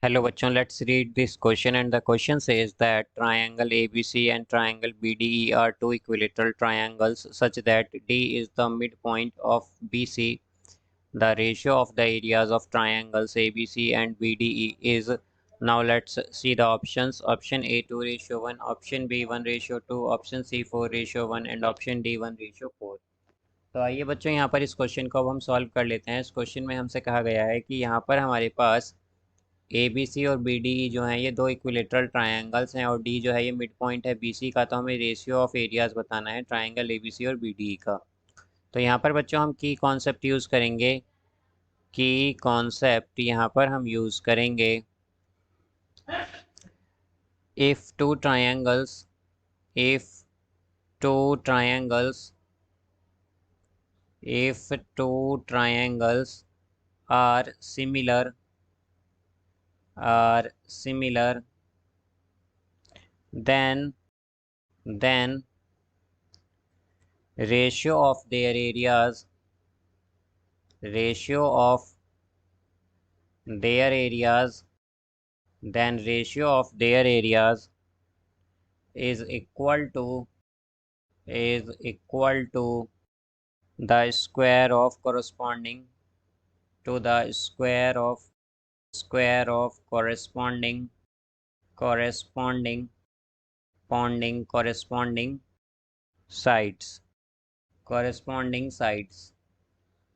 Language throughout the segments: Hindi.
Hello बच्चों, let's read this question and the question says that triangle ABC and triangle BDE are two equilateral triangles such that D is the midpoint of BC. The ratio of the areas of triangles ABC and BDE is. Now let's see the options. Option A 2:1, option B 1:2, option C 4:1 and option D 1:4. तो आइए बच्चों यहाँ पर इस क्वेश्चन को अब हम सॉल्व कर लेते हैं। इस क्वेश्चन में हमसे कहा गया है कि यहाँ पर हमारे पास ए बी सी और बी डी जो हैं ये दो इक्विलेटरल ट्रायंगल्स हैं और डी जो है ये मिड पॉइंट है बी सी का। तो हमें रेशियो ऑफ एरियाज बताना है ट्रायंगल ए बी सी और बी डी का। तो यहाँ पर बच्चों हम की कॉन्सेप्ट यूज़ करेंगे। की कॉन्सेप्ट यहाँ पर हम यूज़ करेंगे if two triangles if two triangles if two triangles are similar then ratio of their areas is equal to the square of corresponding to the square of corresponding sides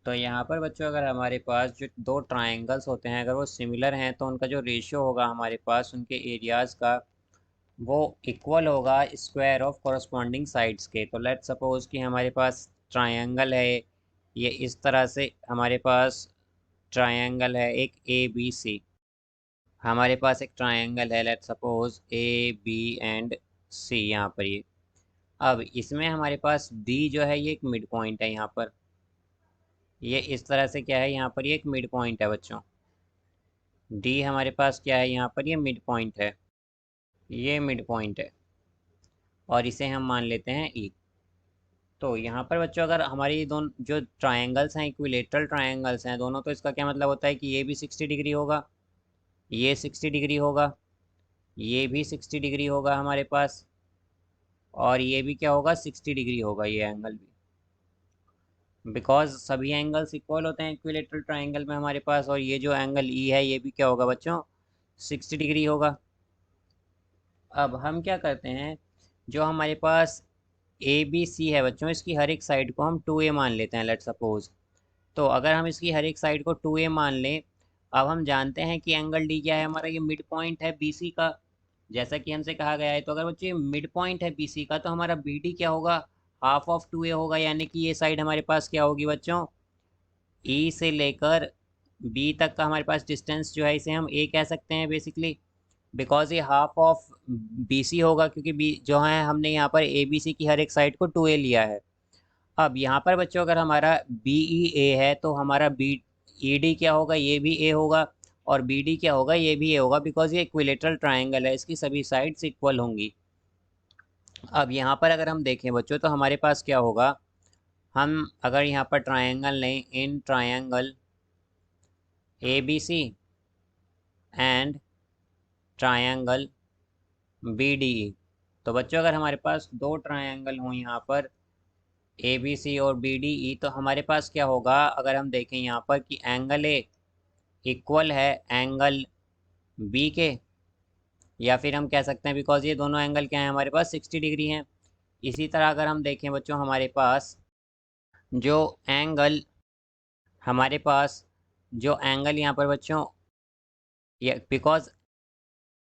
तो यहाँ पर बच्चों अगर हमारे पास जो दो ट्रायंगल्स होते हैं अगर वो सिमिलर हैं तो उनका जो रेशियो होगा हमारे पास उनके एरियाज़ का वो इक्वल होगा स्क्वायर ऑफ कॉरस्पॉन्डिंग साइड्स के। तो लेट्स सपोज कि हमारे पास ट्रायंगल है, ये इस तरह से हमारे पास ट्रायंगल है एक ए बी सी। हमारे पास एक ट्रायंगल है let's suppose A B and C यहाँ पर ये। अब इसमें हमारे पास डी जो है ये एक मिड पॉइंट है यहाँ पर। ये इस तरह से क्या है यहाँ पर ये एक मिड पॉइंट है बच्चों। डी हमारे पास क्या है यहाँ पर ये मिड पॉइंट है, ये मिड पॉइंट है और इसे हम मान लेते हैं ई। तो यहाँ पर बच्चों अगर हमारी दोनों जो ट्रायंगल्स हैं इक्विलेटरल ट्रायंगल्स हैं दोनों, तो इसका क्या मतलब होता है कि ये भी 60 डिग्री होगा, ये 60 डिग्री होगा, ये भी 60 डिग्री होगा हमारे पास और ये भी क्या होगा 60 डिग्री होगा ये एंगल भी, बिकॉज सभी एंगल्स इक्वल होते हैं इक्विलेटरल ट्रायंगल में हमारे पास। और ये जो एंगल ई है ये भी क्या होगा बच्चों 60 डिग्री होगा। अब हम क्या करते हैं, जो हमारे पास ए बी सी है बच्चों इसकी हर एक साइड को हम 2a मान लेते हैं लेट्स सपोज। तो अगर हम इसकी हर एक साइड को 2a मान लें, अब हम जानते हैं कि एंगल डी क्या है हमारा, ये मिड पॉइंट है बी सी का जैसा कि हमसे कहा गया है। तो अगर बच्चों ये मिड पॉइंट है बी सी का तो हमारा बी डी क्या होगा हाफ ऑफ 2a होगा, यानी कि ये साइड हमारे पास क्या होगी बच्चों ई से लेकर बी तक का हमारे पास डिस्टेंस जो है इसे हम ए कह सकते हैं बेसिकली, बिकॉज ये हाफ ऑफ बी सी होगा क्योंकि बी जो है हमने यहाँ पर ए बी सी की हर एक साइड को 2a लिया है। अब यहाँ पर बच्चों अगर हमारा बी ई ए है तो हमारा बी ई डी क्या होगा, ये भी ए होगा और बी डी क्या होगा, ये भी ए होगा, बिकॉज ये इक्विलेटरल ट्रायंगल है इसकी सभी साइड्स इक्वल होंगी। अब यहाँ पर अगर हम देखें बच्चों तो हमारे पास क्या होगा, हम अगर यहाँ पर ट्रायंगल लें in triangle A B C and triangle B D E, तो बच्चों अगर हमारे पास दो ट्रायंगल हों यहाँ पर ए बी सी और बी डी ई, तो हमारे पास क्या होगा अगर हम देखें यहाँ पर कि एंगल ए इक्वल है एंगल बी के, या फिर हम कह सकते हैं बिकॉज ये दोनों एंगल क्या है हमारे पास 60 डिग्री हैं। इसी तरह अगर हम देखें बच्चों हमारे पास जो एंगल यहाँ पर बच्चों ये बिकॉज,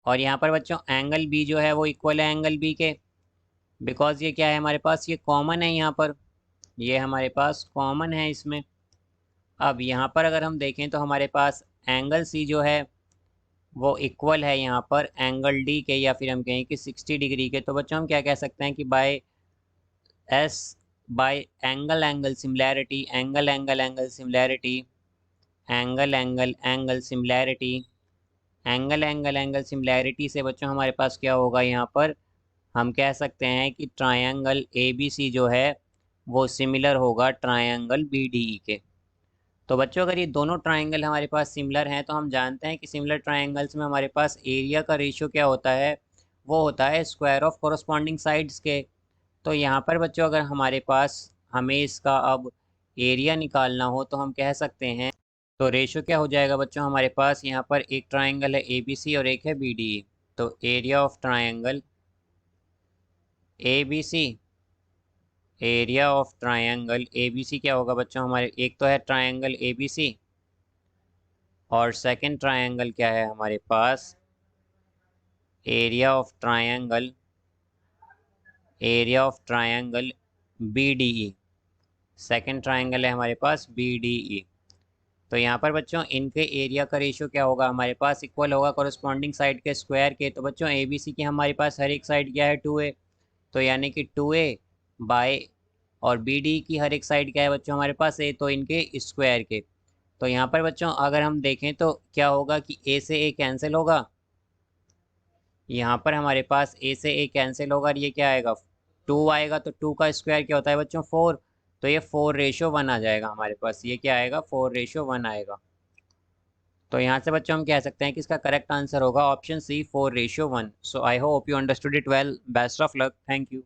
और यहाँ पर बच्चों एंगल बी जो है वो इक्वल है एंगल बी के, बिकॉज ये क्या है हमारे पास ये कॉमन है यहाँ पर, ये हमारे पास कॉमन है इसमें। अब यहाँ पर अगर हम देखें तो हमारे पास एंगल सी जो है वो इक्वल है यहाँ पर एंगल डी के, या फिर हम कहें कि 60 डिग्री के। तो बच्चों हम क्या कह सकते हैं कि बाय एंगल एंगल सिमिलैरिटी से बच्चों हमारे पास क्या होगा यहाँ पर, हम कह सकते हैं कि ट्रायंगल ए बी सी जो है वो सिमिलर होगा ट्रायंगल बी डी ई के। तो बच्चों अगर ये दोनों ट्राइंगल हमारे पास सिमिलर हैं तो हम जानते हैं कि सिमिलर ट्राइंगल्स में हमारे पास एरिया का रेशियो क्या होता है, वो होता है स्क्वायर ऑफ कोरस्पॉन्डिंग साइड्स के। तो यहाँ पर बच्चों अगर हमारे पास हमें इसका अब एरिया निकालना हो तो हम कह सकते हैं, तो रेशियो क्या हो जाएगा बच्चों, हमारे पास यहाँ पर एक ट्राइंगल है ए बी सी और एक है बी डी ई। तो area of triangle A B C, area of triangle A B C क्या होगा बच्चों, हमारे एक तो है ट्राइंगल ए बी सी और सेकंड ट्राइंगल क्या है हमारे पास, area of triangle, area of triangle B D E. Second triangle है हमारे पास बी डी ई। तो यहाँ पर बच्चों इनके एरिया का रेशियो क्या होगा, हमारे पास इक्वल होगा कोरस्पॉन्डिंग साइड के स्क्वायर के। तो बच्चों ए बी सी की हमारे पास हर एक साइड क्या है 2a, तो यानी कि 2a बाय, और बी डी की हर एक साइड क्या है बच्चों हमारे पास a, तो इनके स्क्वायर के। तो यहाँ पर बच्चों अगर हम देखें तो क्या होगा कि a से a कैंसिल होगा, यहाँ पर हमारे पास a से a कैंसिल होगा और ये क्या आएगा 2 आएगा। तो 2 का स्क्वायर क्या होता है बच्चों 4, तो ये 4:1 आ जाएगा हमारे पास, ये क्या आएगा 4:1 आएगा। तो यहाँ से बच्चों हम कह सकते हैं कि इसका करेक्ट आंसर होगा option C 4:1। So I hope you understood it well, best of luck, thank you.